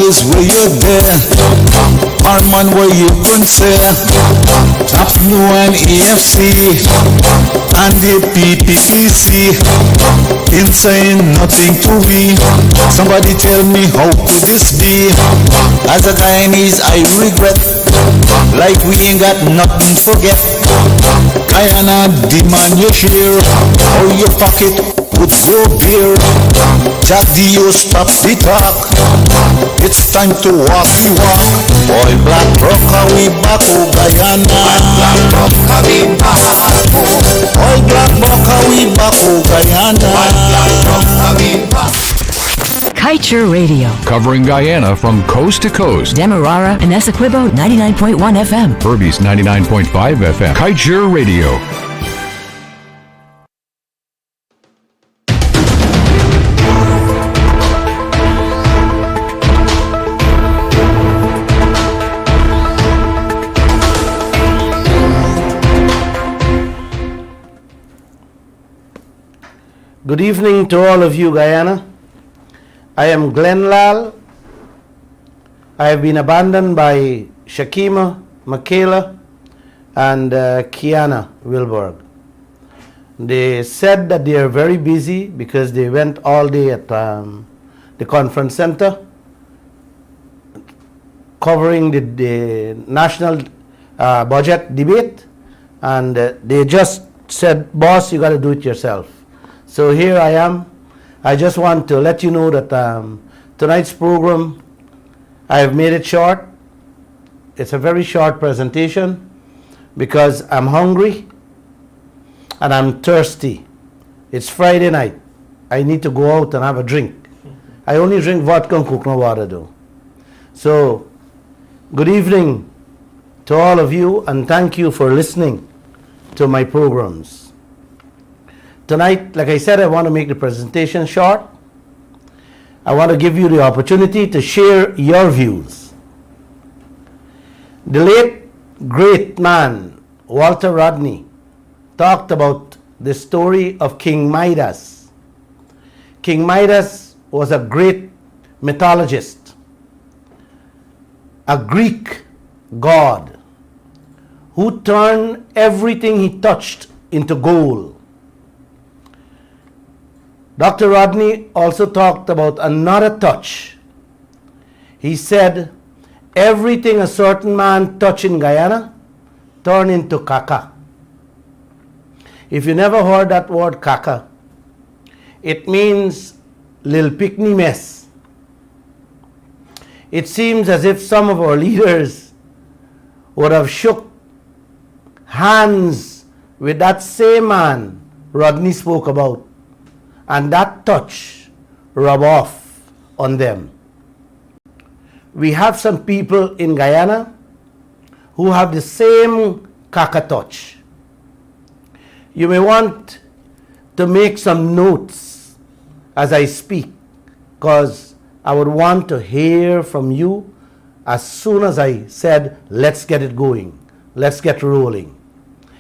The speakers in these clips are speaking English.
boys where you're there, Arman where you can say, Top New and AFC, and the PPPC, in saying nothing to me. Somebody tell me how could this be? As a Guyanese I regret, like we ain't got nothing to forget. Guyana demand your share, how your pocket would go bare. Jack Dio stop the talk, it's time to walk the walk. Boy black rocker we back, oh Guyana. Black rocker we back, boy black rocker we back, oh Guyana. Black rocker we back. Kaieteur Radio. Covering Guyana from coast to coast. Demerara and Essequibo 99.1 FM. Berbice 99.5 FM. Kaieteur Radio. Good evening to all of you, Guyana. I am Glenn Lall. I have been abandoned by Shakima, Michaela, and Kiana Wilberg. They said that they are very busy because they went all day at the conference center covering the national budget debate, and they just said, boss, you got to do it yourself. So here I am. I just want to let you know that tonight's program, I have made it short. It's a very short presentation because I'm hungry and I'm thirsty. It's Friday night. I need to go out and have a drink. I only drink vodka and coconut water though. So, good evening to all of you and thank you for listening to my programs. Tonight, like I said, I want to make the presentation short. I want to give you the opportunity to share your views. The late, great man, Walter Rodney, talked about the story of King Midas. King Midas was a great mythologist, a Greek god who turned everything he touched into gold. Dr. Rodney also talked about another touch. He said, everything a certain man touched in Guyana turned into caca. If you never heard that word caca, it means little picnic mess. It seems as if some of our leaders would have shook hands with that same man Rodney spoke about, and that touch rub off on them. We have some people in Guyana who have the same caca touch. You may want to make some notes as I speak, because I would want to hear from you as soon as I said, let's get it going, let's get rolling.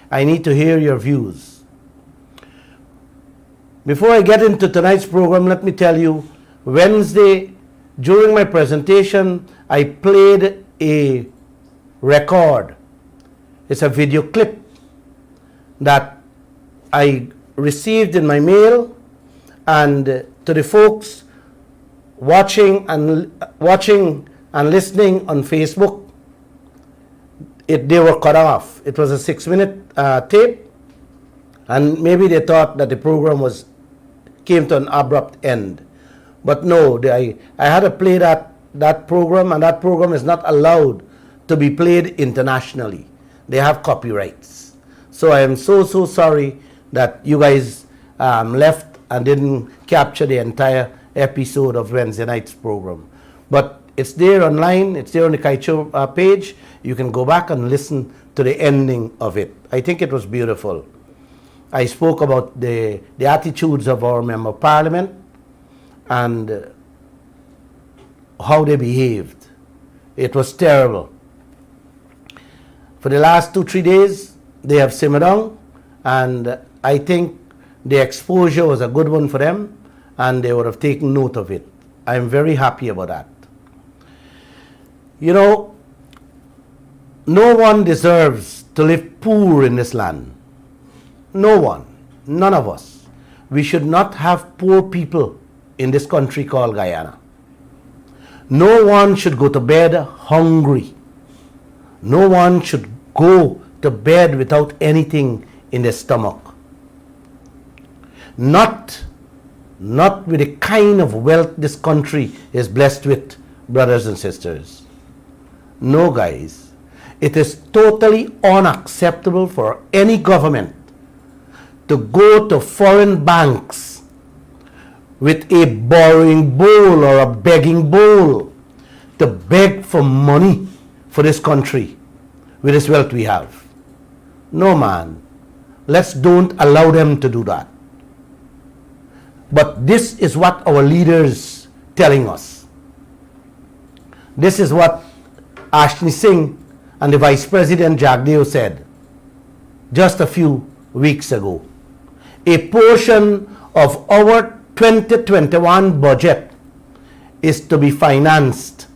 I need to hear your views. Before I get into tonight's program, let me tell you, Wednesday, during my presentation, I played a record. It's a video clip that I received in my mail, and to the folks watching and listening on Facebook, they were cut off. It was a 6-minute tape, and maybe they thought that the program came to an abrupt end. But no, I had to play that program, and that program is not allowed to be played internationally. They have copyrights. So I am so sorry that you guys left and didn't capture the entire episode of Wednesday night's program. But it's there online, it's there on the Kaieteur page. You can go back and listen to the ending of it. I think it was beautiful. I spoke about the attitudes of our member of parliament and how they behaved. It was terrible. For the last 2-3 days, they have simmered down, and I think the exposure was a good one for them, and they would have taken note of it. I'm very happy about that. You know, no one deserves to live poor in this land. No one. None of us. We should not have poor people in this country called Guyana. No one should go to bed hungry. No one should go to bed without anything in their stomach. Not with the kind of wealth this country is blessed with, brothers and sisters. No, guys. It is totally unacceptable for any government to go to foreign banks with a borrowing bowl or a begging bowl to beg for money for this country with this wealth we have. No, man. Let's don't allow them to do that. But this is what our leaders telling us. This is what Ashni Singh and the Vice President Jagdeo said just a few weeks ago. A portion of our 2021 budget is to be financed,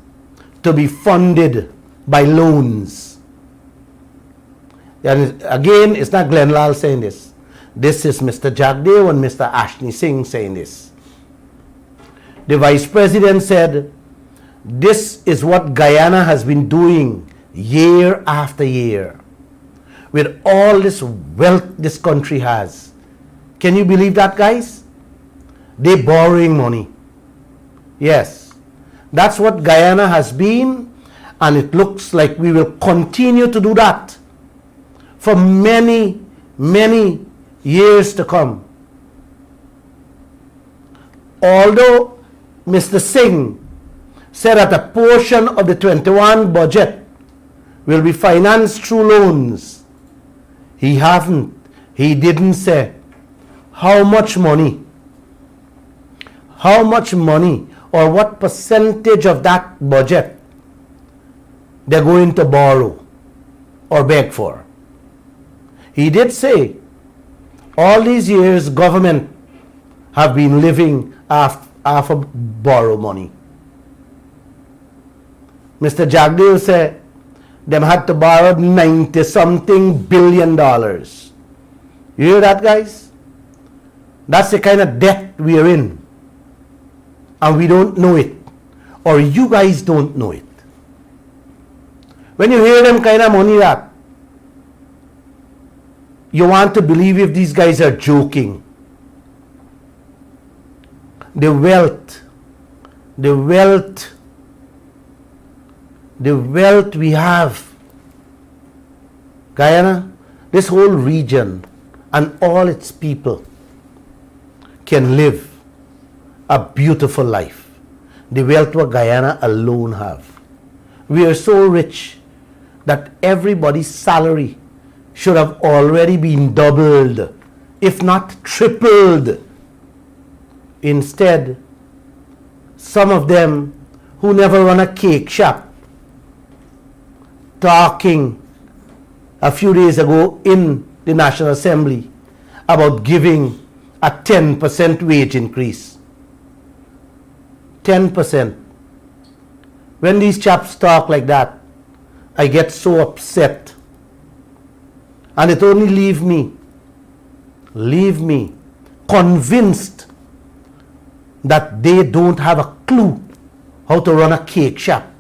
to be funded by loans. And again, it's not Glenn Lall saying this. This is Mr. Jagdeo and Mr. Ashni Singh saying this. The Vice President said, this is what Guyana has been doing year after year with all this wealth this country has. Can you believe that, guys? They're borrowing money. Yes, that's what Guyana has been, and it looks like we will continue to do that for many, many years to come. Although Mr. Singh said that a portion of the 21 budget will be financed through loans, he didn't say how much money or what percentage of that budget they're going to borrow or beg for. He did say all these years government have been living off of borrow money. Mr. Jagdeo said them had to borrow 90-something billion dollars. You hear that, guys? That's the kind of debt we are in. And we don't know it. Or you guys don't know it. When you hear them kind of money that, you want to believe if these guys are joking. The wealth we have. Guyana, this whole region and all its people can live a beautiful life. The wealth what Guyana alone have. We are so rich that everybody's salary should have already been doubled, if not tripled. Instead, some of them who never run a cake shop talking a few days ago in the National Assembly about giving a 10% wage increase. 10%. When these chaps talk like that, I get so upset. And it only leave me convinced that they don't have a clue how to run a cake shop,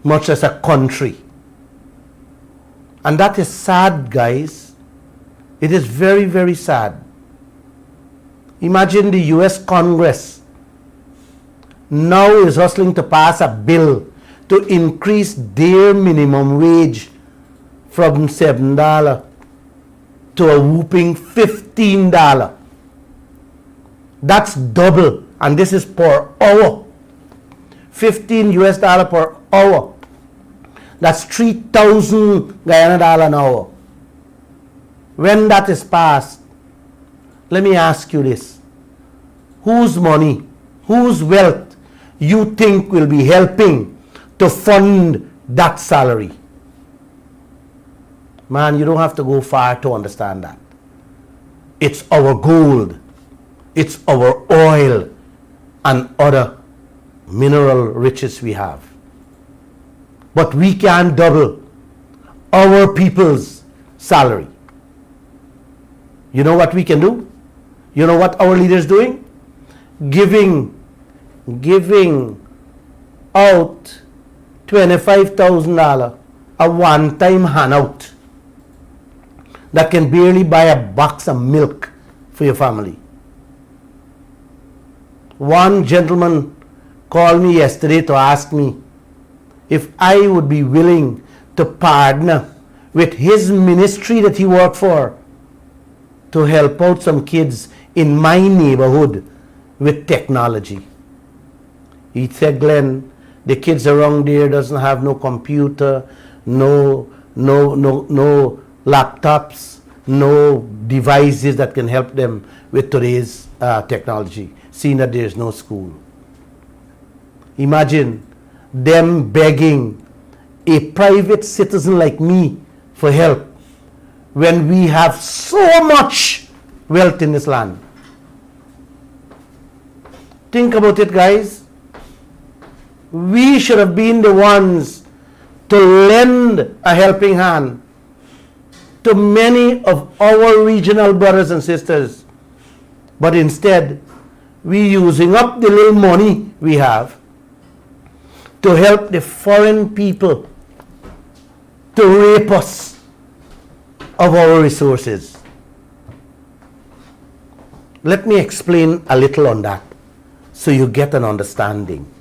much less a country. And that is sad, guys. It is very, very sad. Imagine the US Congress now is hustling to pass a bill to increase their minimum wage from $7 to a whooping $15. That's double, and this is per hour. $15 per hour. That's 3,000 Guyana dollar an hour. When that is passed, let me ask you this. Whose money, whose wealth you think will be helping to fund that salary? Man, you don't have to go far to understand that. It's our gold, it's our oil and other mineral riches we have. but we can double our people's salary. You know what we can do? You know what our leaders doing? Giving out $25,000, a one-time handout that can barely buy a box of milk for your family. One gentleman called me yesterday to ask me if I would be willing to partner with his ministry that he worked for to help out some kids in my neighborhood with technology. He said, Glenn, the kids around there doesn't have no computer, no laptops, no devices that can help them with today's technology, seeing that there's no school. Imagine them begging a private citizen like me for help when we have so much wealth in this land. Think about it, guys. We should have been the ones to lend a helping hand to many of our regional brothers and sisters. But instead, we using up the little money we have to help the foreign people to rape us of our resources. Let me explain a little on that so you get an understanding.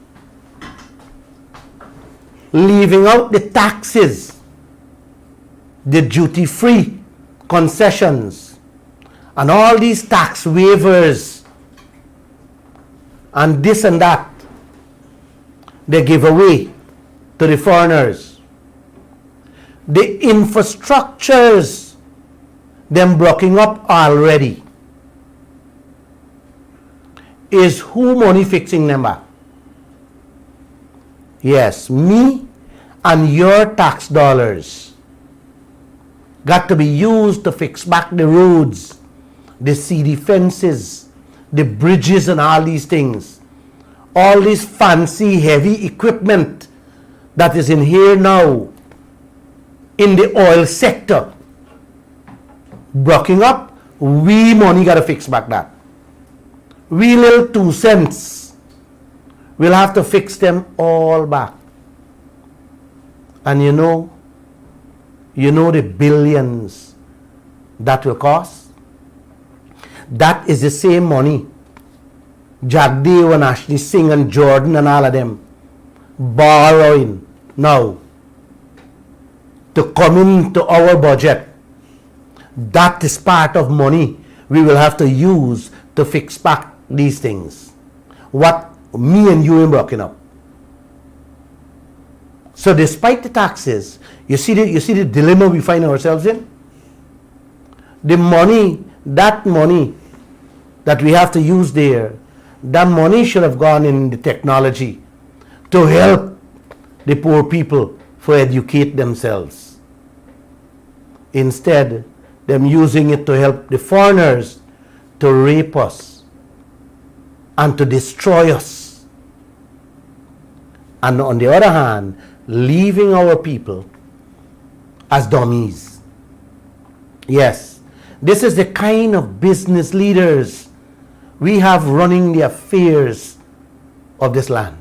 Leaving out the taxes, the duty-free concessions, and all these tax waivers, and this and that, they give away to the foreigners. The infrastructures, them blocking up already, is who money fixing them back? Yes, me and your tax dollars got to be used to fix back the roads, the CD fences, the bridges and all these things. All this fancy heavy equipment that is in here now in the oil sector blocking up, we money got to fix back that. We little 2 cents, we'll have to fix them all back. And you know the billions that will cost? That is the same money Jagdev and Ashley Singh and Jordan and all of them borrowing now to come into our budget. That is part of money we will have to use to fix back these things. What me and you are working up. So despite the taxes, you see the dilemma we find ourselves in? The money, that money that we have to use there, that money should have gone in the technology to help the poor people for educate themselves. Instead, them using it to help the foreigners to rape us and to destroy us. And on the other hand, leaving our people as dummies. Yes, this is the kind of business leaders we have running the affairs of this land.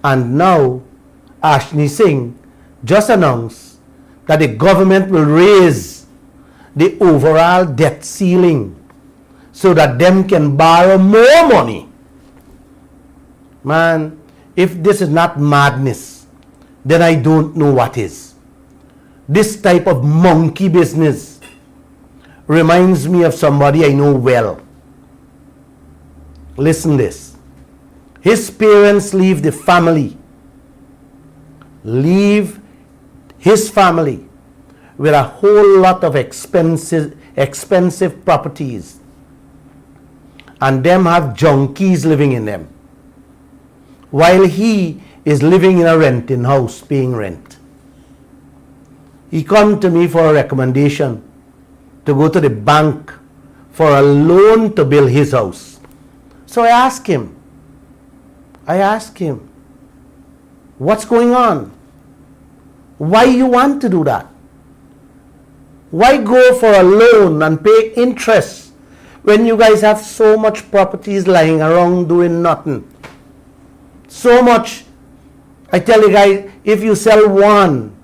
And now, Ashley Singh just announced that the government will raise the overall debt ceiling so that them can borrow more money. Man, if this is not madness, then I don't know what is. This type of monkey business reminds me of somebody I know well. Listen this. His parents leave his family with a whole lot of expensive properties, and them have junkies living in them, while he is living in a renting house paying rent. He come to me for a recommendation to go to the bank for a loan to build his house. So I asked him, What's going on? Why you want to do that? Why go for a loan and pay interest when you guys have so much properties lying around doing nothing? So much. I tell you guys, if you sell one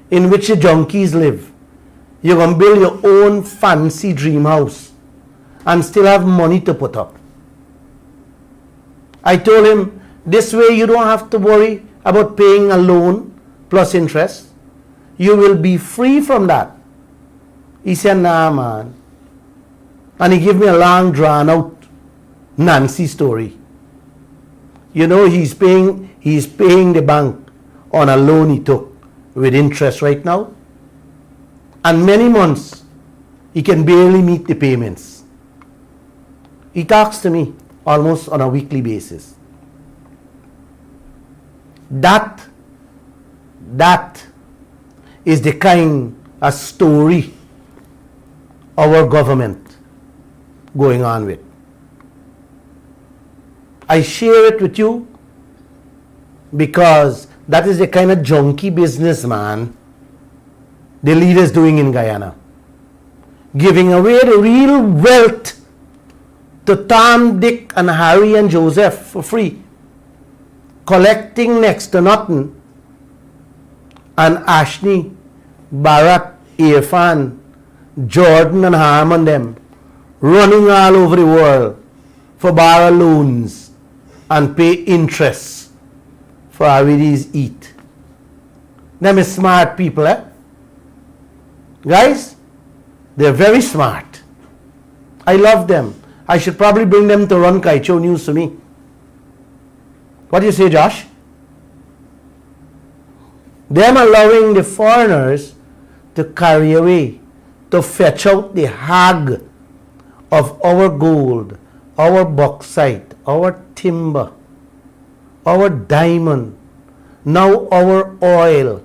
in which the junkies live, you're going to build your own fancy dream house and still have money to put up. I told him, this way you don't have to worry about paying a loan plus interest. You will be free from that. He said, nah, man. And he gave me a long, drawn out Nancy story. You know, he's paying the bank on a loan he took with interest right now. And many months, he can barely meet the payments. He talks to me almost on a weekly basis. That is the kind of story our government going on with. I share it with you because that is the kind of junkie business, man, the leaders doing in Guyana. Giving away the real wealth to Tom, Dick, and Harry and Joseph for free. Collecting next to nothing. And Ashney, Bharat, Irfan, Jordan and Harmon them running all over the world for borrow loans and pay interest for Aridis eat. Them is smart people, eh? Guys, they're very smart. I love them. I should probably bring them to run Kaieteur News for me. What do you say, Josh? Them allowing the foreigners to carry away, to fetch out the hag of our gold, our bauxite, our timber, our diamond, now our oil,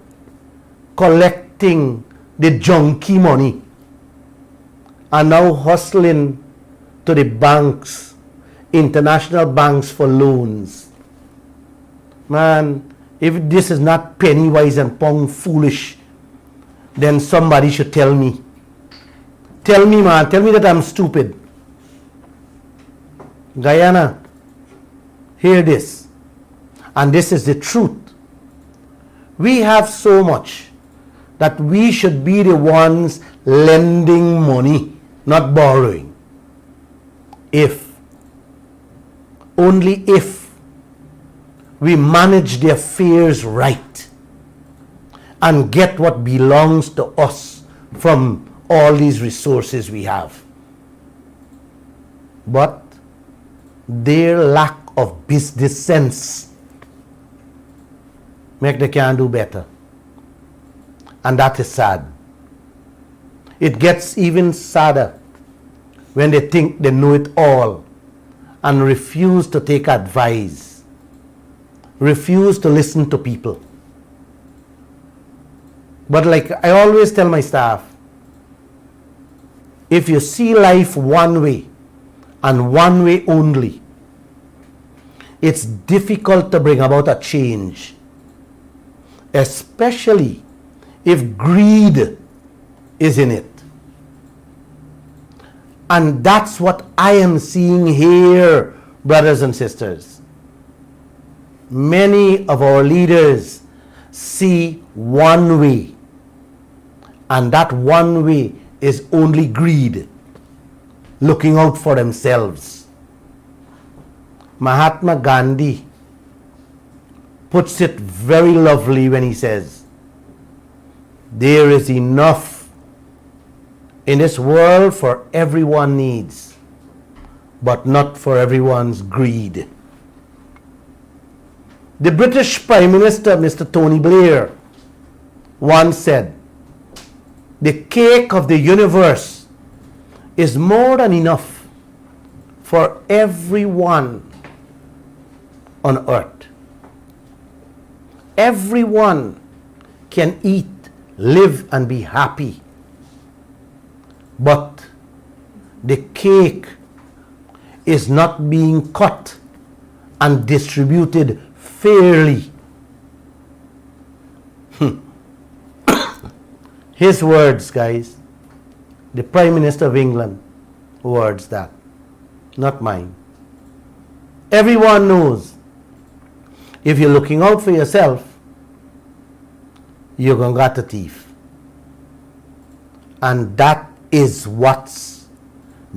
collecting the junkie money, and now hustling to the banks, international banks for loans. Man, if this is not penny wise and pound foolish, then somebody should tell me. Tell me, man, tell me that I'm stupid. Guyana, hear this. And this is the truth. We have so much that we should be the ones lending money, not borrowing. Only if we manage the affairs right and get what belongs to us from all these resources we have. But their lack of business sense make they can do better. And that is sad. It gets even sadder when they think they know it all and refuse to take advice, refuse to listen to people. But like I always tell my staff, if you see life one way and one way only, it's difficult to bring about a change, especially if greed is in it. And that's what I am seeing here, brothers and sisters. Many of our leaders see one way, and that one way is only greed, looking out for themselves. Mahatma Gandhi puts it very lovely when he says, there is enough in this world for everyone needs, but not for everyone's greed. The British Prime Minister, Mr. Tony Blair, once said, the cake of the universe is more than enough for everyone on earth. Everyone can eat, live, and be happy. But the cake is not being cut and distributed fairly His words, guys. The Prime Minister of England words that, not mine. Everyone knows if you're looking out for yourself, you're going to get a thief. And that is what's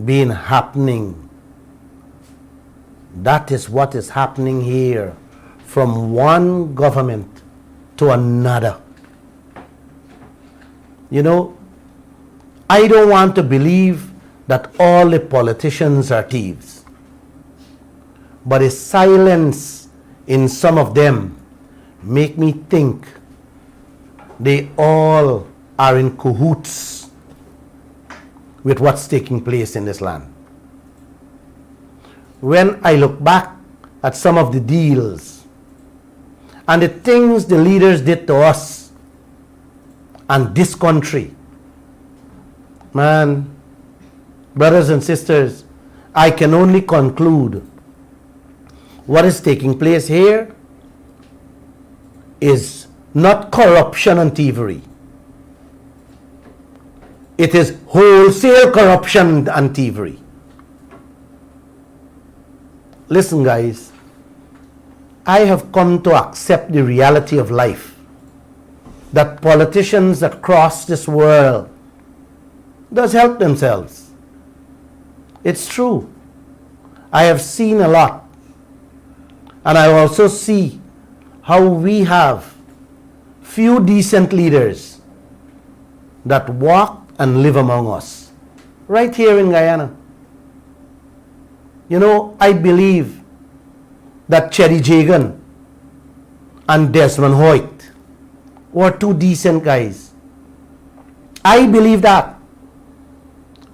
been happening. That is what is happening here from one government to another. You know, I don't want to believe that all the politicians are thieves. But the silence in some of them make me think they all are in cahoots with what's taking place in this land. When I look back at some of the deals and the things the leaders did to us and this country, man, brothers and sisters, I can only conclude what is taking place here is not corruption and thievery. It is wholesale corruption and thievery. Listen, guys, I have come to accept the reality of life that politicians across this world does help themselves. It's true. I have seen a lot. And I also see how we have few decent leaders that walk and live among us. Right here in Guyana. You know, I believe that Cherry Jagan and Desmond Hoyt were two decent guys. I believe that.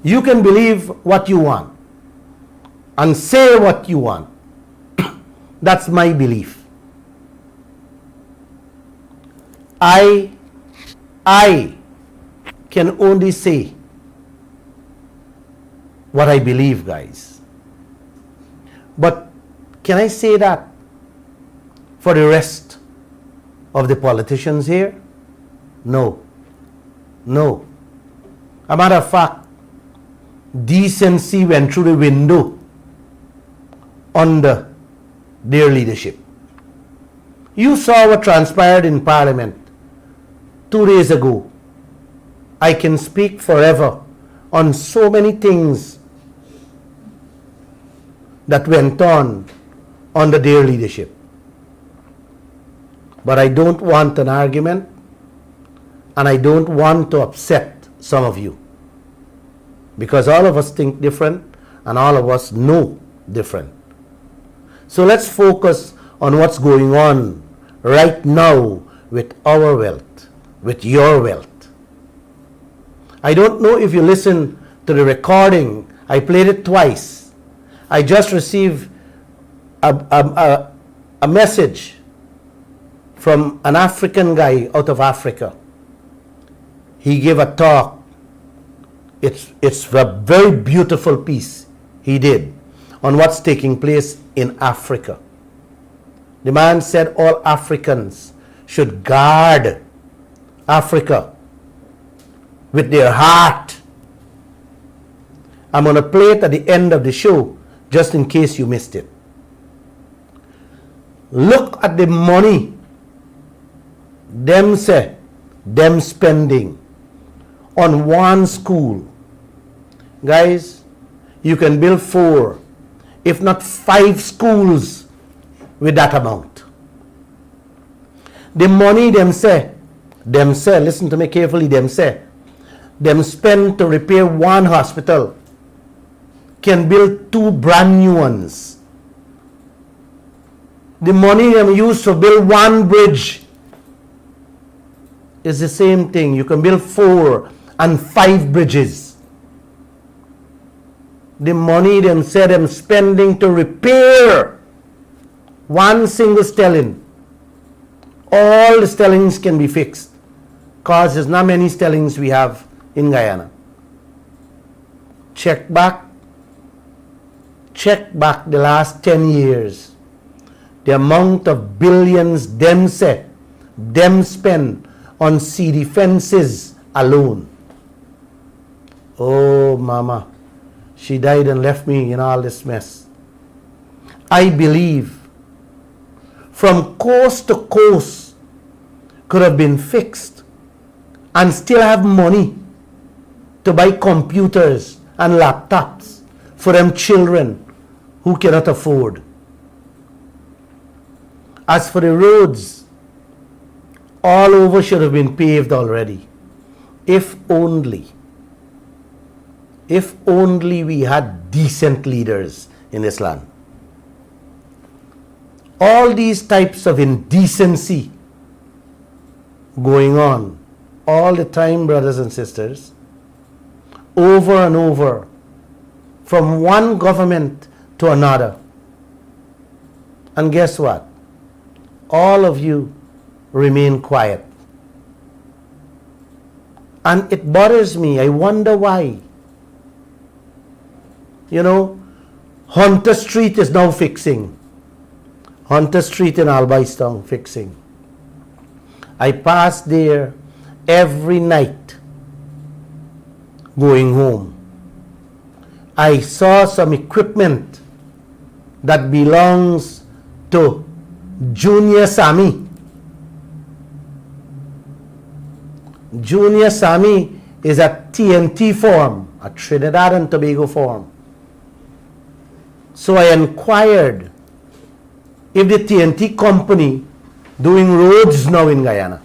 You can believe what you want and say what you want. That's my belief. I can only say what I believe, guys. But can I say that for the rest of the politicians here? No. No. A matter of fact, decency went through the window under their leadership. You saw what transpired in Parliament 2 days ago. I can speak forever on so many things that went on under their leadership. But I don't want an argument, and I don't want to upset some of you, because all of us think different and all of us know different. So let's focus on what's going on right now with our wealth, with your wealth. I don't know if you listened to the recording. I played it twice. I just received a message from an African guy out of Africa. He gave a talk. It's a very beautiful piece he did on what's taking place in Africa. The man said all Africans should guard Africa with their heart. I'm going to play it at the end of the show just in case you missed it. Look at the money them spending on one school. Guys, you can build 4, if not 5 schools with that amount. The money them listen to me carefully, them spend to repair one hospital can build 2 brand new ones. The money them use to build 1 bridge is the same thing. You can build 4 and 5 bridges. The money them spending to repair one single stelling. All the stellings can be fixed, because there's not many stellings we have in Guyana. Check back the last 10 years. The amount of billions them spend on CD fences alone. Oh, mama, she died and left me in all this mess. I believe from coast to coast could have been fixed and still have money to buy computers and laptops for them children who cannot afford. As for the roads, all over should have been paved already. If only we had decent leaders in this land. All these types of indecency going on all the time, brothers and sisters, over and over, from one government to another. And guess what? All of you remain quiet. And it bothers me. I wonder why. You know, Hunter Street is now fixing. Hunter Street in Albaistown fixing. I pass there every night going home. I saw some equipment that belongs to Junior Sammy. Junior Sammy is a TNT firm, a Trinidad and Tobago firm. So I inquired if the TNT company doing roads now in Guyana.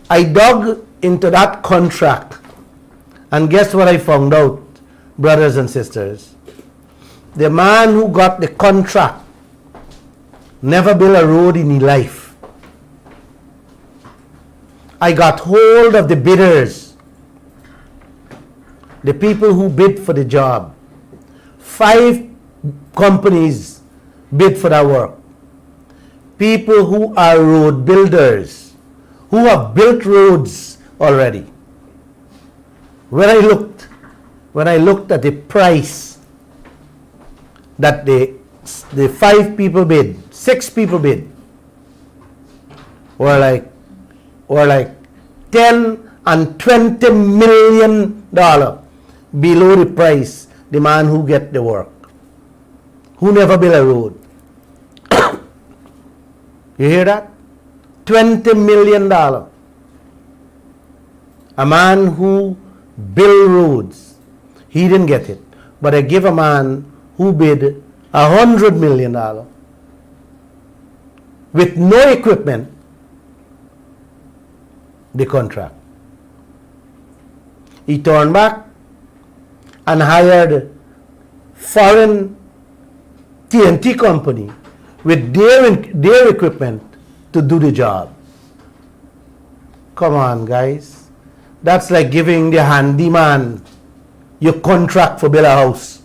I dug into that contract and guess what I found out, brothers and sisters? The man who got the contract never built a road in his life. I got hold of the bidders, the people who bid for the job. 5 companies bid for that work. People who are road builders, who have built roads already. When I looked at the price that the 5 people bid, 6 people bid, were like 10 and 20 million dollar below the price the man who get the work, who never built a road. You hear that? $20 million. A man who built roads, he didn't get it. But I give a man who bid $100 million with no equipment the contract. He turned back and hired foreign TNT company with their equipment to do the job. Come on, guys. That's like giving the handyman your contract for build a house.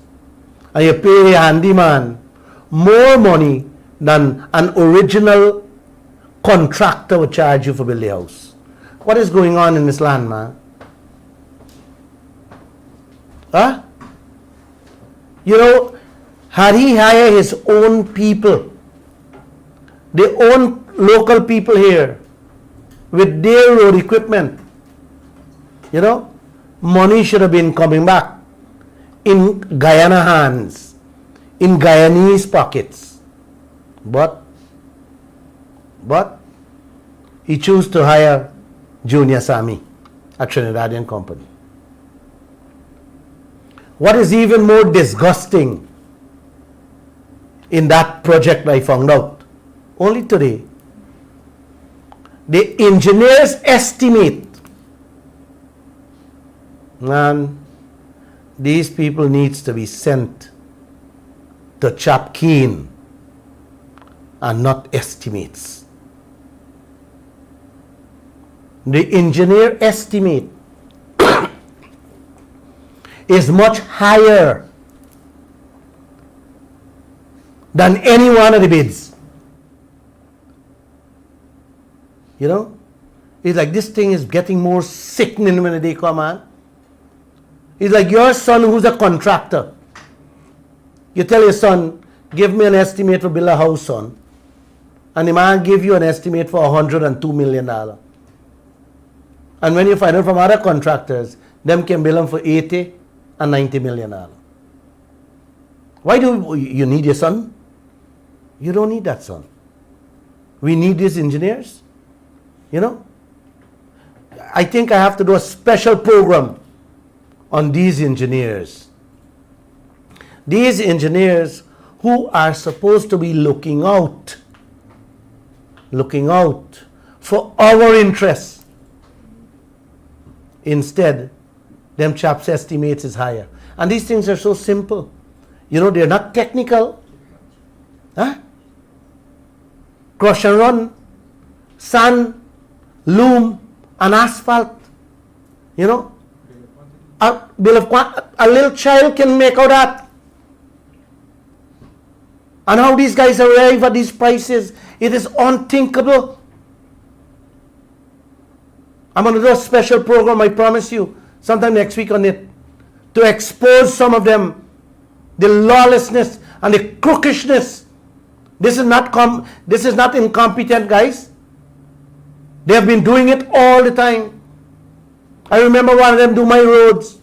And you pay the handyman more money than an original contractor would charge you for building a house. What is going on in this land, man? Huh? You know, had he hired his own people, the own local people here, with their road equipment, you know, money should have been coming back in Guyana hands, in Guyanese pockets. But he chose to hire Junior Sammy, a Trinidadian company. What is even more disgusting in that project I found out only today, the engineers estimate, man, these people needs to be sent to Chapkeen and not estimates. The engineer estimate is much higher than any one of the bids. You know, it's like this thing is getting more sickening when they come on. It's like your son who's a contractor. You tell your son, give me an estimate to build a house, son. and the man give you an estimate for $102 million. And when you find out from other contractors, them can bill them for $80 and $90 million. Why do you need your son? You don't need that son. We need these engineers. You know? I think I have to do a special program on these engineers. These engineers who are supposed to be looking out for our interests. Instead, them chaps' estimates is higher. And these things are so simple. You know, they're not technical. Huh? Crush and run, sand, loom, and asphalt. You know? A little child can make out that. And how these guys arrive at these prices, it is unthinkable. I'm going to do a special program, I promise you, sometime next week on it, to expose some of them, the lawlessness and the crookishness. This is not incompetent guys. They have been doing it all the time. I remember one of them do my roads.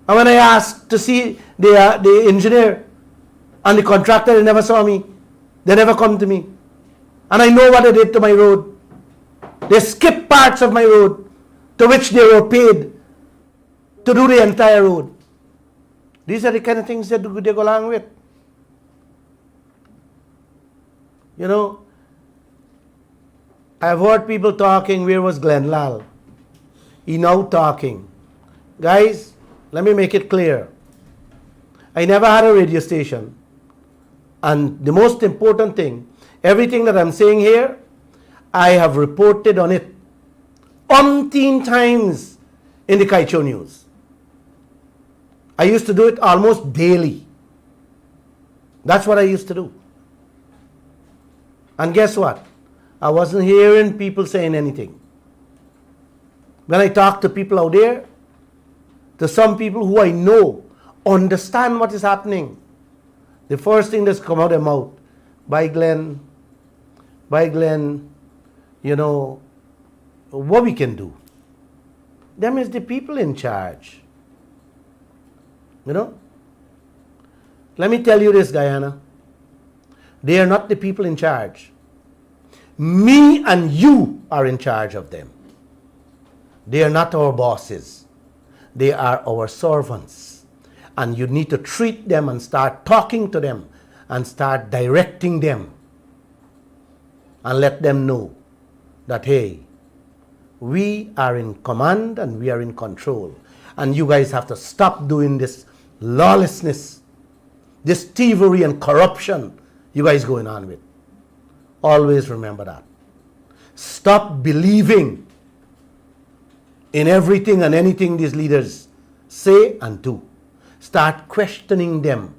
And when I asked to see the engineer and the contractor, they never saw me. They never come to me. And I know what they did to my road. They skipped parts of my road to which they were paid to do the entire road. These are the kind of things that they go along with. You know, I've heard people talking, where was Lall? He now talking. Guys, let me make it clear. I never had a radio station. And the most important thing, everything that I'm saying here, I have reported on it umpteen times in the Kaieteur News. I used to do it almost daily. That's what I used to do. And guess what? I wasn't hearing people saying anything. When I talk to people out there, to some people who I know understand what is happening, the first thing that's come out of their mouth, by Glenn, you know, what we can do. Them is the people in charge. You know? Let me tell you this, Guyana. They are not the people in charge. Me and you are in charge of them. They are not our bosses. They are our servants. And you need to treat them and start talking to them and start directing them and let them know that, hey, we are in command and we are in control. And you guys have to stop doing this lawlessness, this thievery and corruption you guys going on with. Always remember that. Stop believing in everything and anything these leaders say and do. Start questioning them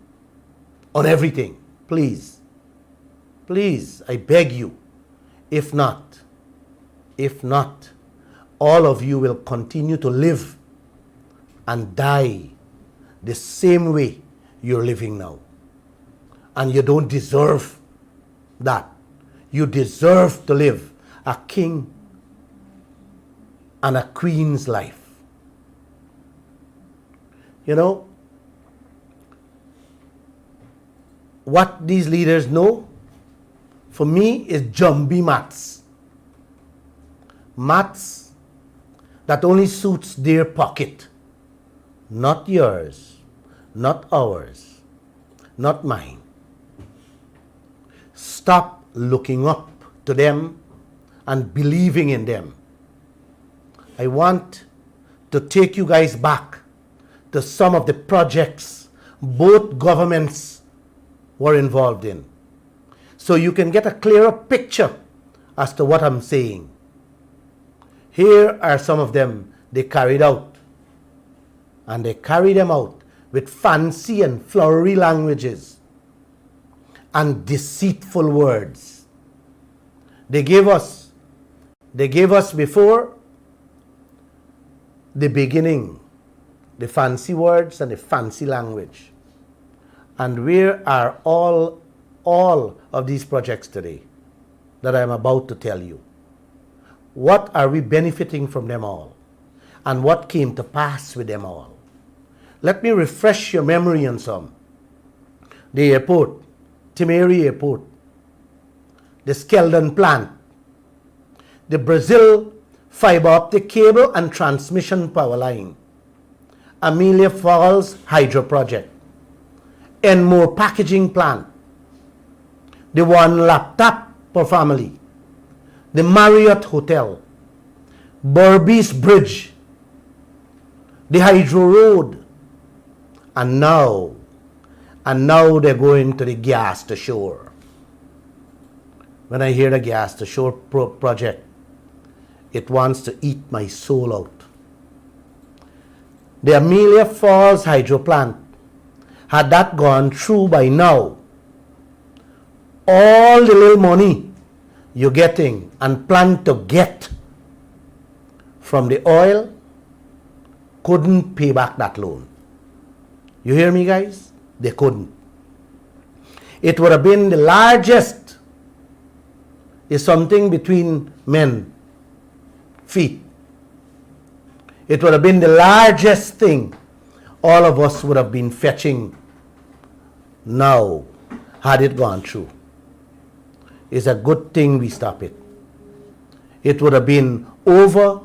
on everything. Please. Please, I beg you. If not, all of you will continue to live and die the same way you're living now. And you don't deserve that. You deserve to live a king and a queen's life. You know, what these leaders know, for me, is jumbie maths. Maths that only suits their pocket. Not yours, not ours, not mine. Stop looking up to them and believing in them. I want to take you guys back to some of the projects both governments were involved in, so you can get a clearer picture as to what I'm saying. Here are some of them they carried out. And they carried them out with fancy and flowery languages and deceitful words. They gave us before the beginning the fancy words and the fancy language. And where are all all of these projects today that I'm about to tell you? What are we benefiting from them all? And what came to pass with them all? Let me refresh your memory on some. The airport, Timeri Airport, the Skeldon plant, the Brazil fiber optic cable and transmission power line, Amelia Falls Hydro Project, Enmore Packaging Plant, the one laptop per family, the Marriott Hotel, Berbice Bridge, the Hydro Road, and now they're going to the gas to shore. When I hear the gas to shore project, it wants to eat my soul out. The Amelia Falls Hydro Plant, had that gone through by now, all the little money you're getting and plan to get from the oil couldn't pay back that loan. You hear me, guys? They couldn't. It would have been the largest, is something between men feet. It would have been the largest thing all of us would have been fetching now had it gone through. It's a good thing we stop it. It would have been over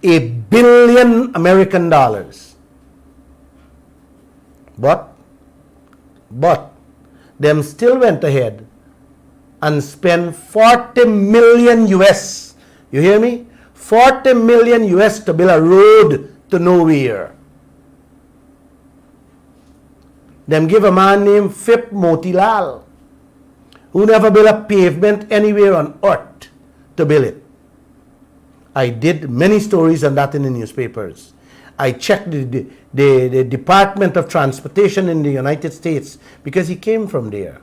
$1 billion American dollars. But them still went ahead and spent 40 million US. You hear me? 40 million US to build a road to nowhere. Them give a man named Phip Lall, who never built a pavement anywhere on earth to build it. I did many stories on that in the newspapers. I checked the Department of Transportation in the United States because he came from there.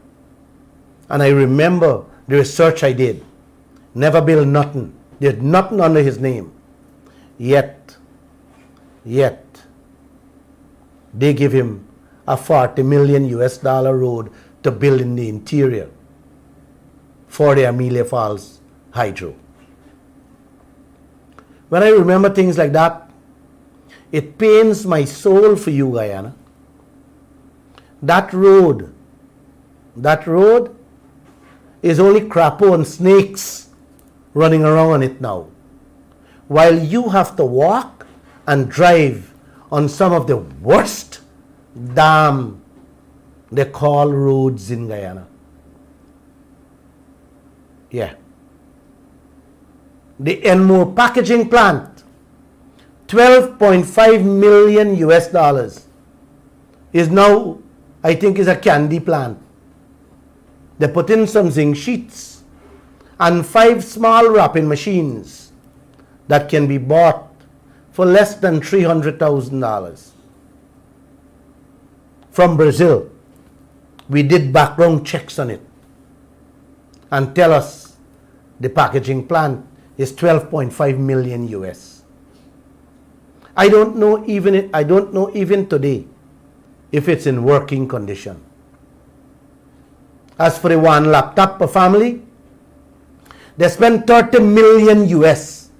And I remember the research I did. Never built nothing. Did nothing under his name. Yet, they give him a 40 million US dollar road to build in the interior for the Amelia Falls Hydro. When I remember things like that, it pains my soul for you, Guyana. That road is only crapo and snakes running around on it now. While you have to walk and drive on some of the worst damn they call roads in Guyana. Yeah. The Enmore packaging plant, 12.5 million US dollars, is now, I think, is a candy plant. They put in some zinc sheets and 5 small wrapping machines that can be bought for less than $300,000. From Brazil, we did background checks on it and tell us the packaging plant is 12.5 million US. I don't know even today if it's in working condition. As for the one laptop per family, they spent 30 million US.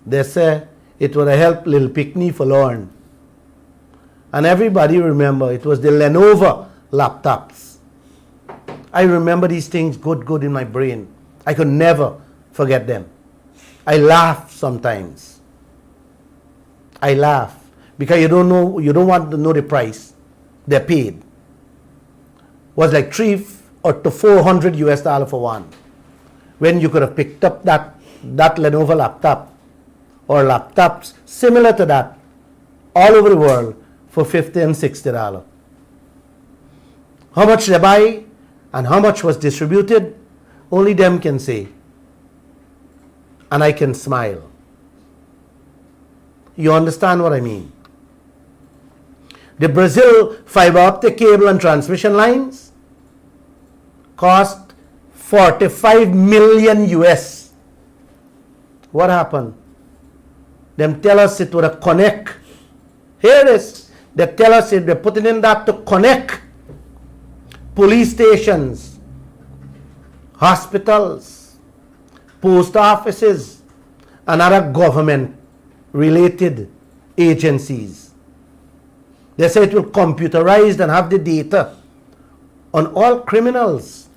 They say it would have helped little picnic forlorn. And everybody remember it was the Lenovo laptops. I remember these things good in my brain. I could never forget them. I laugh sometimes. I laugh because you don't want to know the price they paid. Was like $300 to $400 US for one. When you could have picked up that Lenovo laptop or laptops similar to that all over the world for $50 and $60. How much they buy and how much was distributed, only them can say. And I can smile. You understand what I mean? The Brazil fiber optic cable and transmission lines cost 45 million US. What happened? Them tell us it would have connect. Here it is. They tell us they're putting in that to connect police stations, hospitals, post offices, and other government-related agencies. They say it will computerize and have the data on all criminals.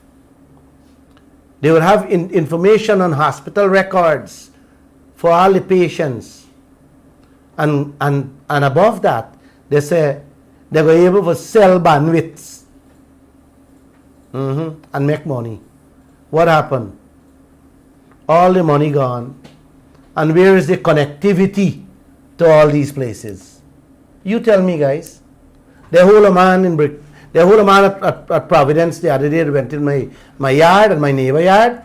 They will have information on hospital records for all the patients. And above that, they say they were able to sell bandwidths and make money. What happened? All the money gone. And where is the connectivity to all these places? You tell me, guys. They hold a man at Providence the other day. They went in my yard and my neighbor yard,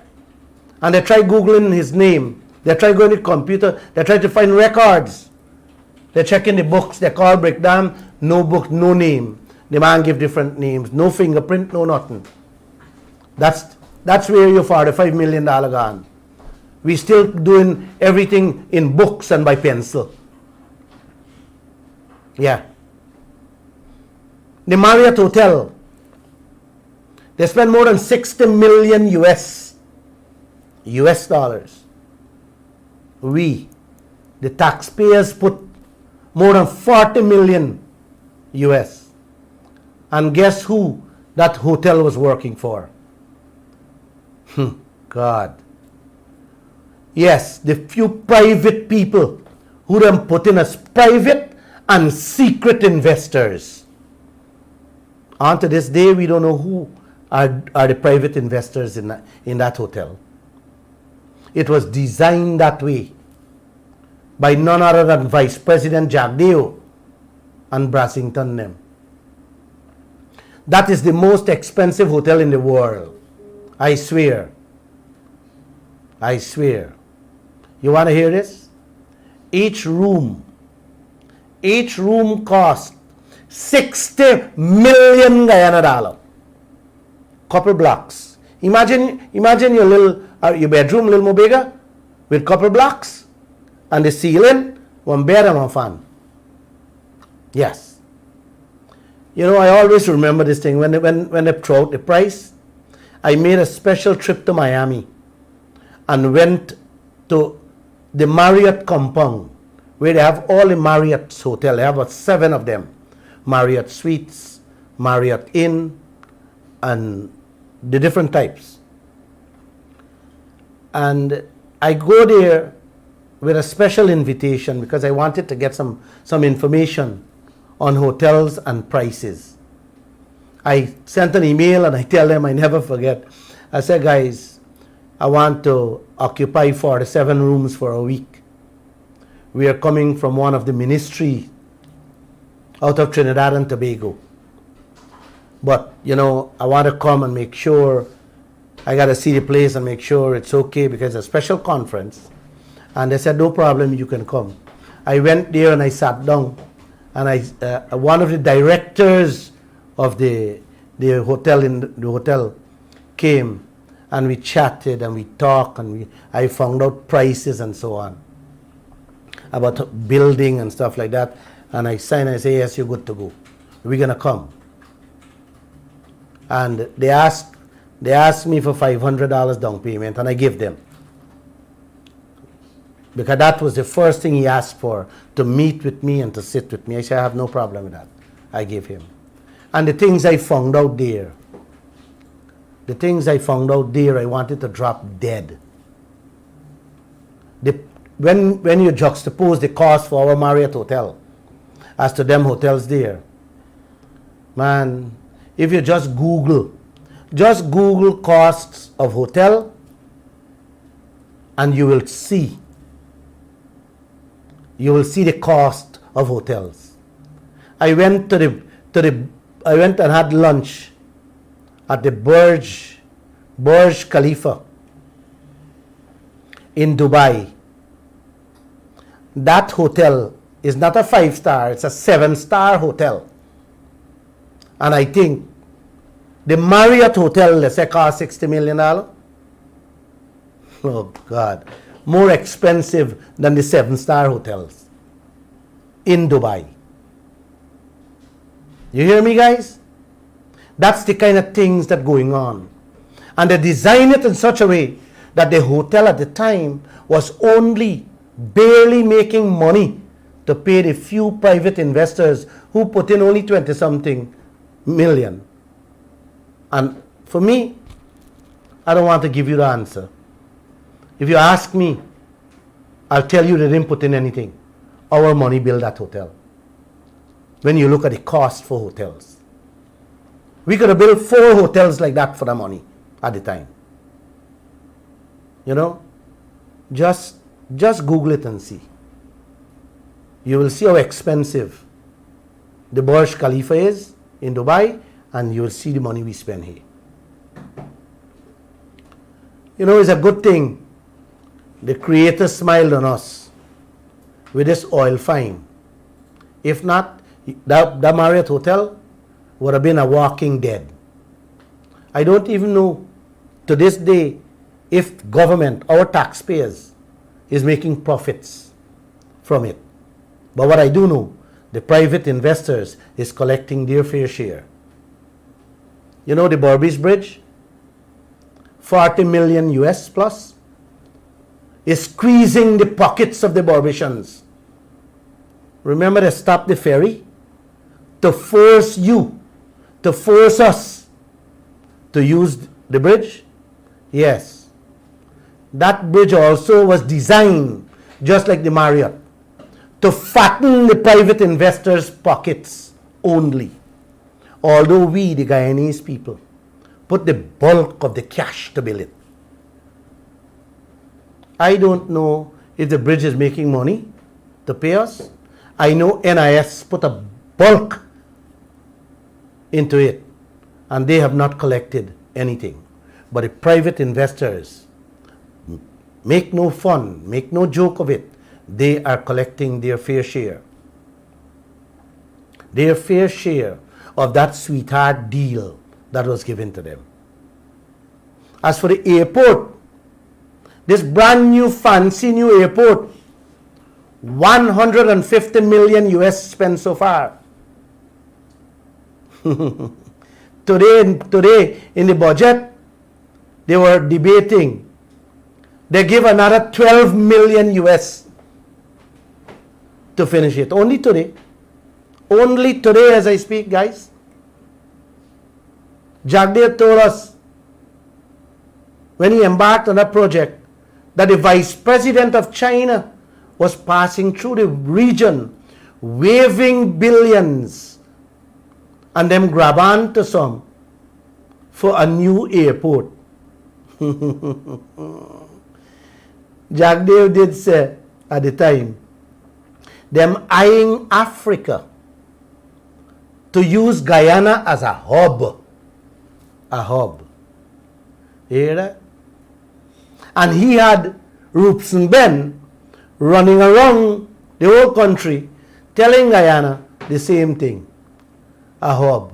and they tried Googling his name. They tried going to the computer. They tried to find records. They're checking the books. They call breakdown. No book, no name. The man give different names. No fingerprint, no nothing. That's where your $45 million gone. We still doing everything in books and by pencil. Yeah. The Marriott Hotel, they spend more than 60 million US dollars. We, the taxpayers, put more than 40 million US. And guess who that hotel was working for? God. Yes, the few private people who them put in as private and secret investors. On to this day, we don't know who are the private investors in that hotel. It was designed that way by none other than Vice President Jagdeo and Brassington them. That is the most expensive hotel in the world. I swear. I swear. You want to hear this? Each room cost 60 million Guyana dollar. Couple blocks. Imagine your little your bedroom little more bigger with couple blocks and the ceiling, one bed and one fan. Yes. You know, I always remember this thing when they throw out the price. I made a special trip to Miami and went to the Marriott compound where they have all the Marriott hotel. They have about 7 of them. Marriott Suites, Marriott Inn, and the different types. And I go there with a special invitation because I wanted to get some information on hotels and prices. I sent an email and I tell them, I never forget. I said, guys, I want to occupy 47 rooms for a week. We are coming from one of the ministry out of Trinidad and Tobago. But, you know, I want to come and make sure, I got to see the place and make sure it's okay because it's a special conference. And they said, no problem, you can come. I went there and I sat down. And one of the directors of the hotel came and we chatted and we talked and I found out prices and so on about building and stuff like that. And I signed and I say, yes, you're good to go. We're going to come. And they asked me for $500 down payment and I gave them. Because that was the first thing he asked for, to meet with me and to sit with me. I said, I have no problem with that. I gave him. And the things I found out there, I wanted to drop dead. When you juxtapose the cost for our Marriott Hotel as to them hotels there, man, if you just Google costs of hotel and you will see the cost of hotels. I went and had lunch at the Burj Khalifa in Dubai. That hotel is not a 5-star, it's a 7-star hotel. And I think the Marriott Hotel, let's say, cost $60 million. Oh God. More expensive than the 7-star hotels in Dubai. You hear me, guys? That's the kind of things that going on. And they design it in such a way that the hotel at the time was only barely making money to pay the few private investors who put in only 20-something million. And for me, I don't want to give you the answer. If you ask me, I'll tell you they didn't put in anything. Our money built that hotel. When you look at the cost for hotels. We could have built 4 hotels like that for the money at the time. You know, just Google it and see. You will see how expensive the Burj Khalifa is in Dubai, and you will see the money we spend here. You know, it's a good thing the Creator smiled on us with this oil fine. If not, that Marriott Hotel would have been a walking dead. I don't even know to this day if government, our taxpayers, is making profits from it. But what I do know, the private investors is collecting their fair share. You know the Berbice Bridge, 40 million US plus, is squeezing the pockets of the Berbicians. Remember, they stopped the ferry to force us to use the bridge? Yes. That bridge also was designed, just like the Marriott, to fatten the private investors' pockets only. Although we, the Guyanese people, put the bulk of the cash to build it. I don't know if the bridge is making money to pay us. I know NIS put a bulk into it, and they have not collected anything. But the private investors, make no fun, make no joke of it, they are collecting their fair share. Their fair share of that sweetheart deal that was given to them. As for the airport, this brand new fancy new airport, 150 million US spent so far. Today in the budget, they were debating. They give another 12 million US to finish it. Only today. Only today as I speak, guys. Jagdev told us when he embarked on that project that the Vice President of China was passing through the region, waving billions, and them grab on to some for a new airport. Jagdev did say at the time, them eyeing Africa to use Guyana as a hub. A hub. You hear that? And he had Rupson Ben running around the whole country telling Guyana the same thing. A hub.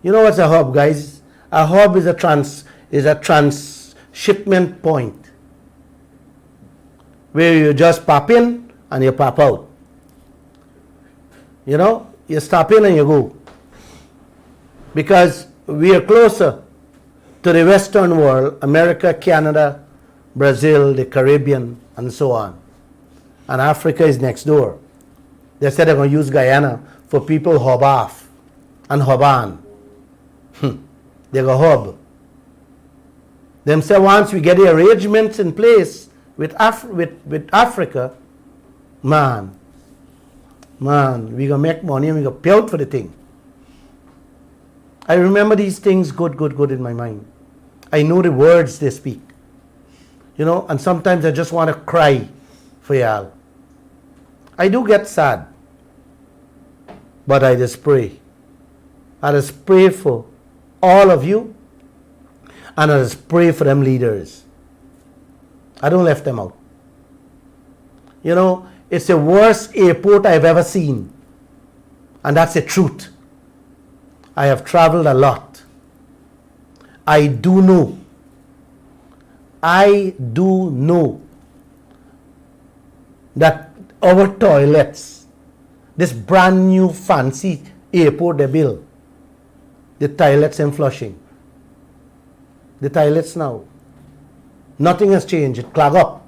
You know what's a hub, guys? A hub is a transshipment point where you just pop in and you pop out. You know, you stop in and you go. Because we are closer to the Western world, America, Canada, Brazil, the Caribbean, and so on. And Africa is next door. They said they're going to use Guyana for people hub off and hub on. They go hub. Them say once we get the arrangements in place with Africa, man, we going to make money and we going to pay out for the thing. I remember these things good in my mind. I know the words they speak. You know, and sometimes I just want to cry for y'all. I do get sad. But I just pray. I just pray for all of you. And I just pray for them leaders. I don't left them out. You know, it's the worst airport I've ever seen. And that's the truth. I have traveled a lot. I do know that our toilets, this brand new fancy airport they built, the toilets in Flushing. The toilets now. Nothing has changed. It clog up.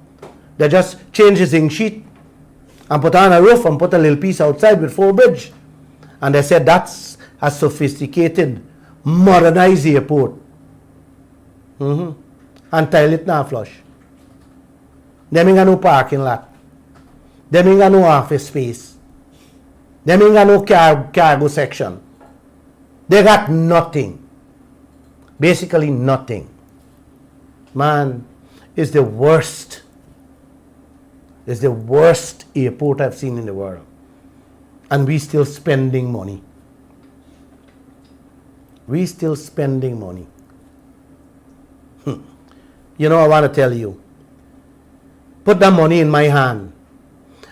They just change the zinc sheet and put on a roof and put a little piece outside with 4 bridge. And they said that's a sophisticated, modernized airport. And toilet now flush. Them ain't got no parking lot. Them ain't got no office space. Them ain't got no cargo section. They got nothing. Basically nothing. Man, it's the worst. It's the worst airport I've seen in the world. And we still spending money. We still spending money. You know, I want to tell you, put that money in my hand.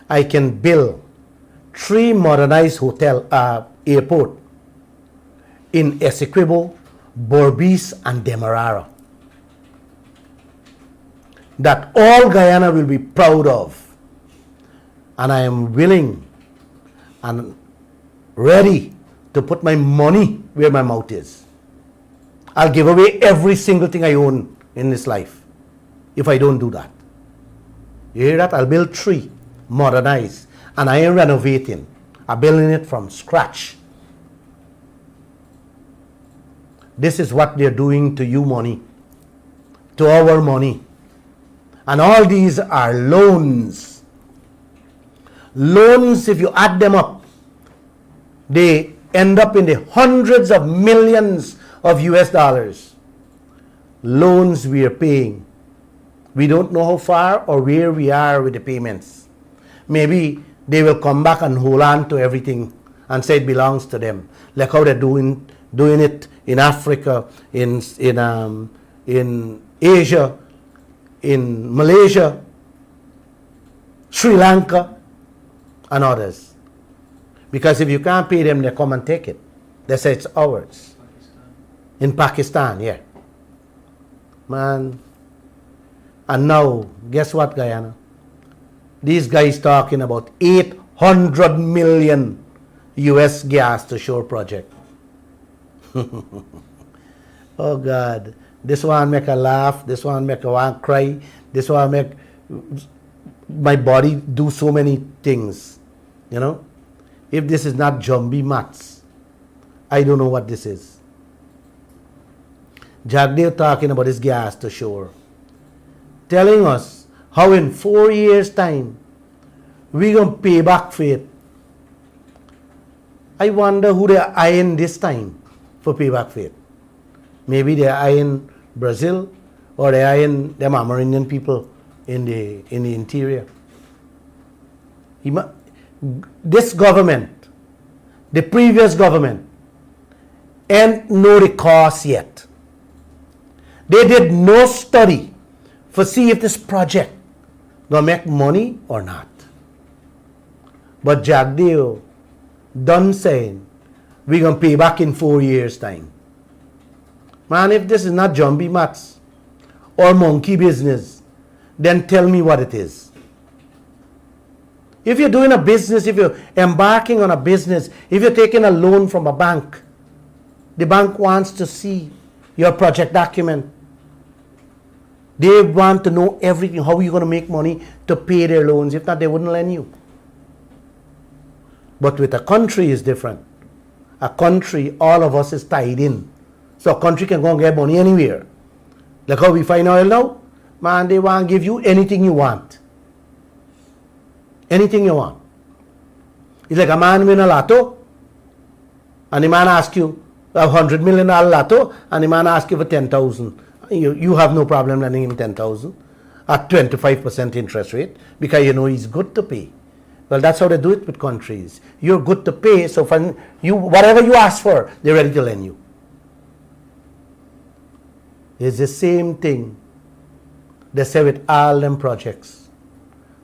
I can build 3 modernized airport in Essequibo, Berbice, and Demerara that all Guyana will be proud of. And I am willing and ready to put my money where my mouth is. I'll give away every single thing I own in this life if I don't do that. You hear that? I'll build 3, modernize, and I am renovating. I'm building it from scratch. This is what they're doing to you money, to our money. And all these are loans. Loans, if you add them up, they end up in the hundreds of millions of US dollars. Loans we are paying. We don't know how far or where we are with the payments. Maybe they will come back and hold on to everything and say it belongs to them. Like how they're doing it in Africa, in Asia, in Malaysia, Sri Lanka, and others. Because if you can't pay them, they come and take it. They say it's ours. In Pakistan, yeah. Man. And now, guess what, Guyana? These guys talking about 800 million US gas to shore project. Oh God. This one make a laugh, this one make a one cry, this one make my body do so many things. You know? If this is not Jumbie Mats, I don't know what this is. Jagdeo talking about his gas to shore, telling us how in 4 years' time we're going to pay back faith. I wonder who they're eyeing this time for payback faith. Maybe they're eyeing Brazil, or they're eyeing them Amerindian people in the interior. This government, the previous government, ain't know the cost yet. They did no study for see if this project gonna make money or not. But Jagdeo done saying we're gonna pay back in 4 years' time. Man, if this is not Jumbie Mats or monkey business, then tell me what it is. If you're doing a business, if you're embarking on a business, if you're taking a loan from a bank, the bank wants to see your project document. They want to know everything, how you're going to make money to pay their loans. If not, they wouldn't lend you. But with a country, it's different. A country, all of us is tied in. So a country can go and get money anywhere. Like how we find oil now. Man, they want to give you anything you want. Anything you want. It's like a man win a lotto, and the man asks you a $100 million lotto, and the man asks you for 10,000. You have no problem lending him 10,000 at 25% interest rate because you know he's good to pay. Well, that's how they do it with countries. You're good to pay, so whatever you ask for, they're ready to lend you. It's the same thing they say with all them projects,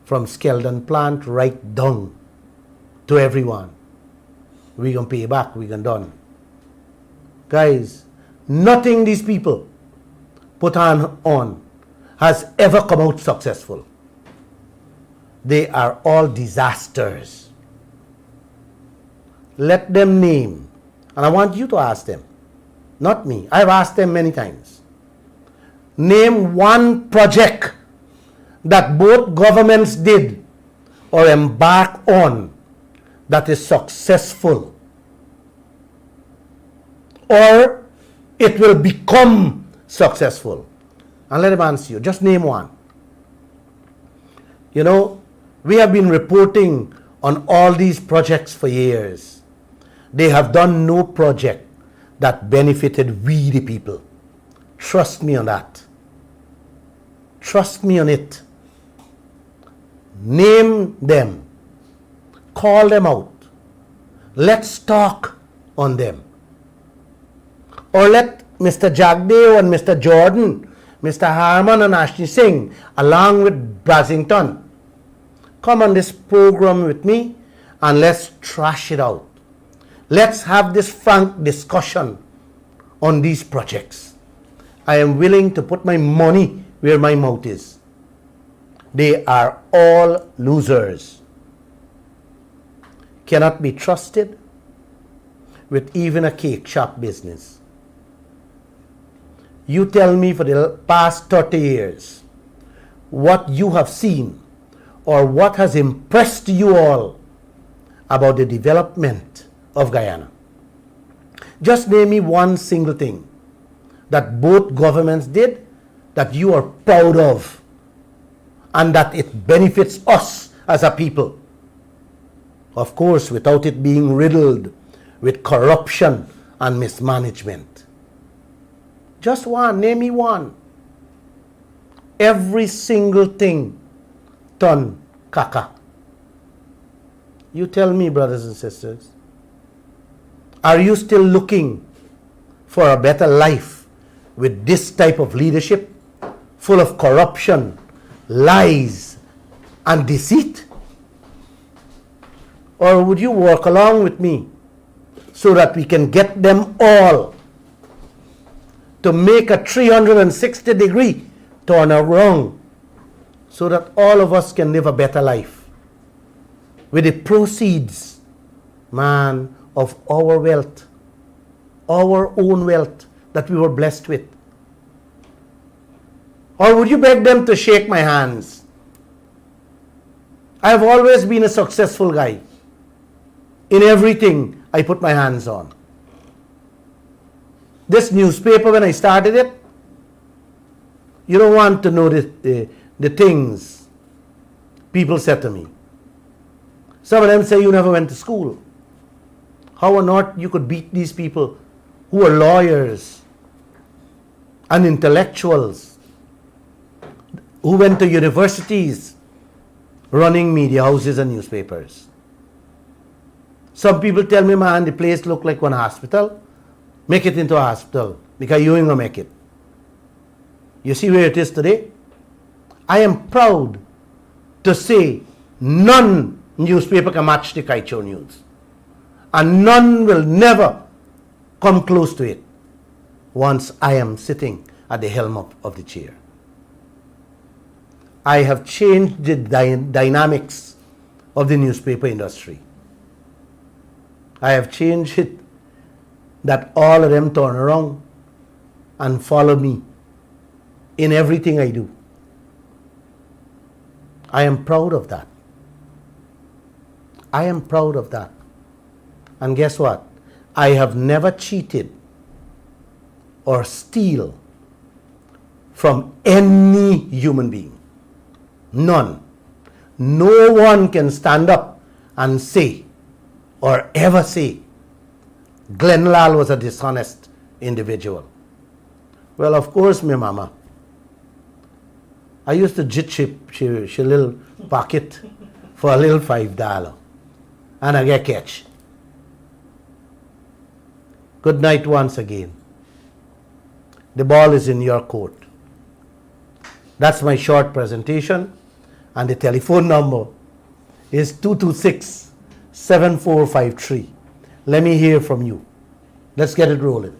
from Skeldon plant right down to everyone. We're going to pay back, we're going to done. Guys, nothing these people put on has ever come out successful. They are all disasters. Let them name, and I want you to ask them, Not me. I've asked them many times. Name one project that both governments did or embark on that is successful, or it will become successful. And let them answer you. Just name one. You know, we have been reporting on all these projects for years. They have done no project that benefited we the people. Trust me on that. Trust me on it. Name them. Call them out. Let's talk on them. Or let Mr. Jagdeo and Mr. Jordan, Mr. Harman and Ashley Singh, along with Brasington, come on this program with me and let's trash it out. Let's have this frank discussion on these projects. I am willing to put my money where my mouth is. They are all losers. Cannot be trusted with even a cake shop business. You tell me for the past 30 years what you have seen or what has impressed you all about the development of Guyana. Just name me one single thing that both governments did that you are proud of and that it benefits us as a people. Of course, without it being riddled with corruption and mismanagement. Just one, name me one. Every single thing turned caca. You tell me, brothers and sisters, are you still looking for a better life with this type of leadership, full of corruption, lies, and deceit? Or would you work along with me so that we can get them all to make a 360-degree turn around so that all of us can live a better life with the proceeds, man, of our wealth, our own wealth that we were blessed with? Or would you beg them to shake my hands? I have always been a successful guy in everything I put my hands on. This newspaper, when I started it, you don't want to know the things people said to me. Some of them say you never went to school. How or not you could beat these people who are lawyers and intellectuals who went to universities running media houses and newspapers. Some people tell me, man, the place look like one hospital. Make it into a hospital because you ain't gonna make it. You see where it is today? I am proud to say none newspaper can match the Kaieteur News. And none will never come close to it once I am sitting at the helm of the chair. I have changed the dynamics of the newspaper industry. I have changed it that all of them turn around and follow me in everything I do. I am proud of that. I am proud of that. And guess what? I have never cheated or steal from any human being. None. No one can stand up and say or ever say Glenn Lall was a dishonest individual. Well, of course, my mama. I used to jit she little pocket for a little $5 and I get catch. Good night once again. The ball is in your court. That's my short presentation, and the telephone number is 226-7453. Let me hear from you. Let's get it rolling.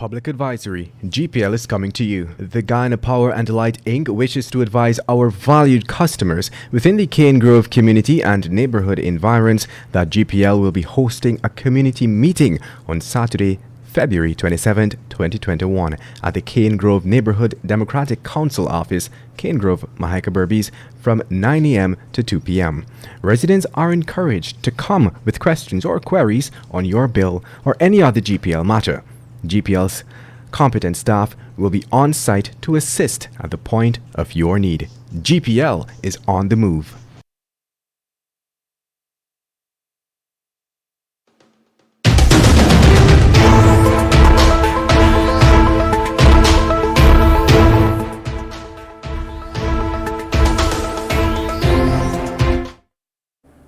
Public advisory. GPL is coming to you. The Guyana Power and Light Inc. wishes to advise our valued customers within the Cane Grove community and neighborhood environs that GPL will be hosting a community meeting on Saturday, February 27, 2021 at the Cane Grove Neighborhood Democratic Council office, Cane Grove, Mahika Berbice, from 9 a.m. to 2 p.m. Residents are encouraged to come with questions or queries on your bill or any other GPL matter. GPL's competent staff will be on site to assist at the point of your need. GPL is on the move.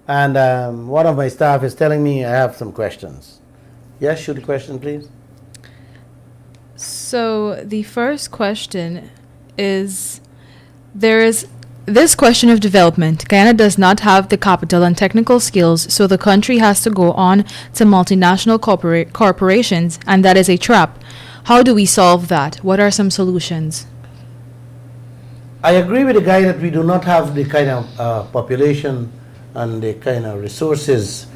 And one of my staff is telling me I have some questions. Yes, shoot the question, please. So the first question is, there is this question of development. Guyana does not have the capital and technical skills, so the country has to go on to multinational corporations, and that is a trap. How do we solve that? What are some solutions? I agree with the guy that we do not have the kind of population and the kind of resources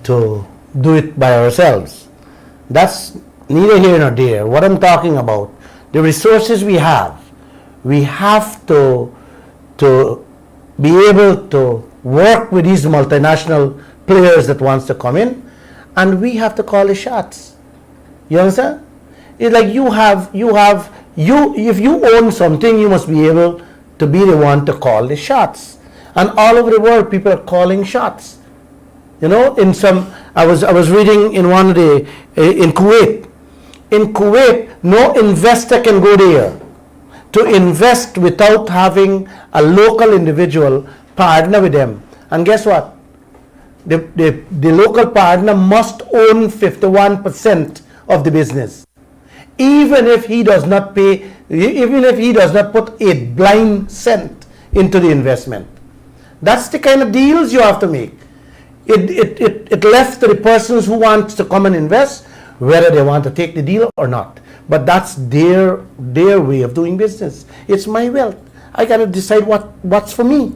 to do it by ourselves. That's neither here nor there. What I'm talking about, the resources we have to be able to work with these multinational players that wants to come in, and we have to call the shots. You understand? It's like if you own something, you must be able to be the one to call the shots. And all over the world, people are calling shots. You know, I was reading in one of the in Kuwait. In Kuwait, no investor can go there to invest without having a local individual partner with them. And guess what? The local partner must own 51% of the business, even if he does not pay, even if he does not put a blind cent into the investment. That's the kind of deals you have to make. It left to the persons who want to come and invest whether they want to take the deal or not. But that's their way of doing business. It's my wealth. I got to decide what's for me.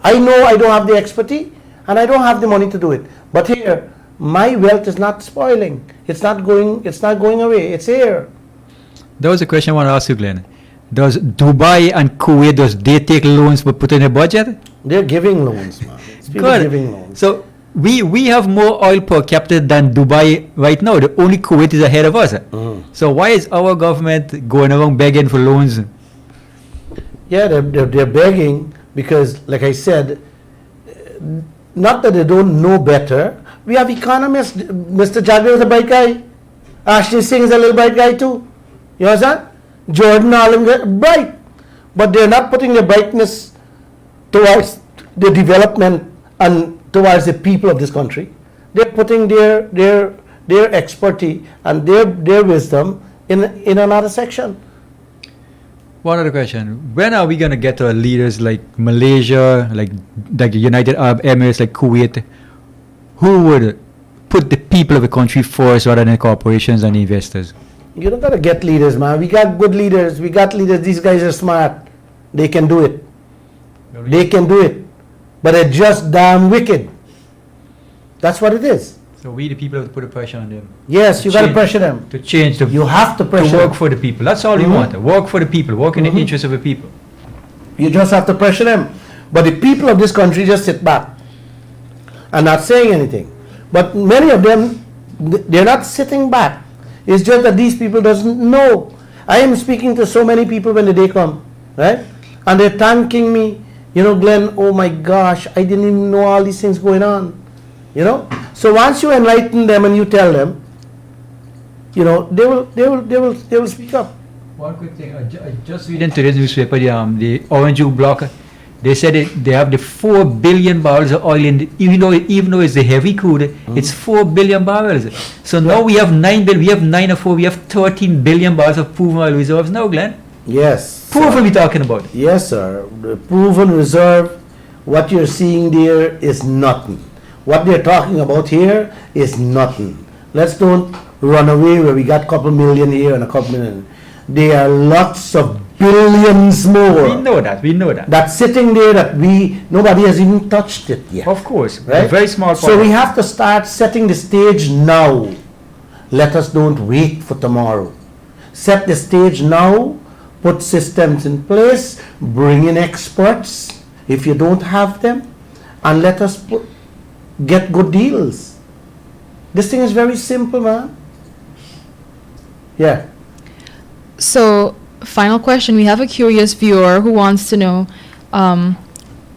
I know I don't have the expertise and I don't have the money to do it. But here, my wealth is not spoiling. It's not going away. It's here. That was a question I want to ask you, Glenn. Does Dubai and Kuwait, does they take loans but put in a budget? They're giving loans, man. People giving loans. So we have more oil per capita than Dubai right now. The only Kuwait is ahead of us. So why is our government going around begging for loans? Yeah, they're begging because, like I said, not that they don't know better. We have economists. Mr. Jagger is a bright guy. Ashley Singh is a little bright guy too. You understand? Jordan Allen, bright. But they're not putting their brightness towards the development and towards the people of this country. They're putting their expertise and their wisdom in another section. One other question. When are we going to get to leaders like Malaysia, like the United Arab Emirates, like Kuwait, who would put the people of the country first rather than corporations and investors? You don't got to get leaders, man. We got good leaders. We got leaders. These guys are smart. They can do it. They can do it. But they're just damn wicked. That's what it is. So we, the people, have to put a pressure on them. Yes, you got to pressure them. To change the... You have to pressure to work them. for the people. That's all you want. Work for the people. Work in the interest of the people. You just have to pressure them. But the people of this country just sit back and not saying anything. But many of them, they're not sitting back. It's just that these people doesn't know. I am speaking to so many people when the day come, right? And they're thanking me, you know, Glenn, oh my gosh, I didn't even know all these things going on, you know? So once you enlighten them and you tell them, you know, they will speak up. One quick thing, I just read in today's newspaper, the Orange Juice block, they said they have the 4 billion barrels of oil in the, even though it's the heavy crude, it's 4 billion barrels. So now we have 9 billion, we have 9 or 4, we have 13 billion barrels of proven oil reserves now, Glenn. Yes. Proof are we talking about? Yes, sir. The proven reserve, what you're seeing there is nothing. What they're talking about here is nothing. Let's don't runaway where we got a couple million here and a couple million. There are lots of billions more. We know that. We know that. That's sitting there that nobody has even touched it yet. Of course, Right? a very small. So we have to start setting the stage now. Let us don't wait for tomorrow. Set the stage now, put systems in place, bring in experts if you don't have them, and let us get good deals. This thing is very simple, man. Yeah. So, final question. We have a curious viewer who wants to know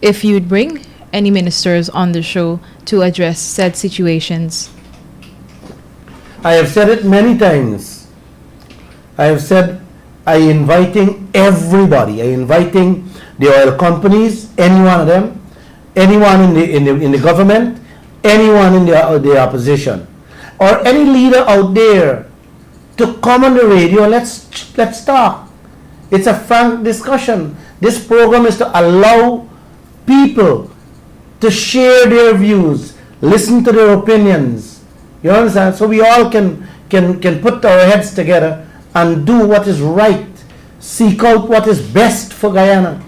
if you'd bring any ministers on the show to address said situations. I have said it many times. I have said I inviting everybody. I inviting the oil companies, any one of them, anyone in the government, anyone in the opposition, or any leader out there to come on the radio. Let's talk. It's a frank discussion. This program is to allow people to share their views, listen to their opinions. You understand? So we all can put our heads together and do what is right. Seek out what is best for Guyana.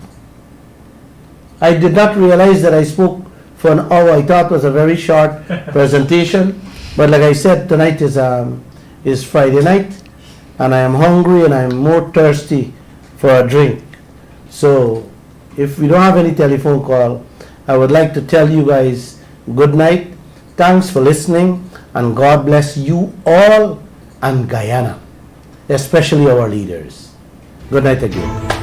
I did not realize that I spoke for an hour. I thought it was a very short presentation. But like I said, tonight is Friday night, and I am hungry and I am more thirsty for a drink. So if we don't have any telephone call, I would like to tell you guys good night. Thanks for listening, and God bless you all and Guyana, especially our leaders. Good night again.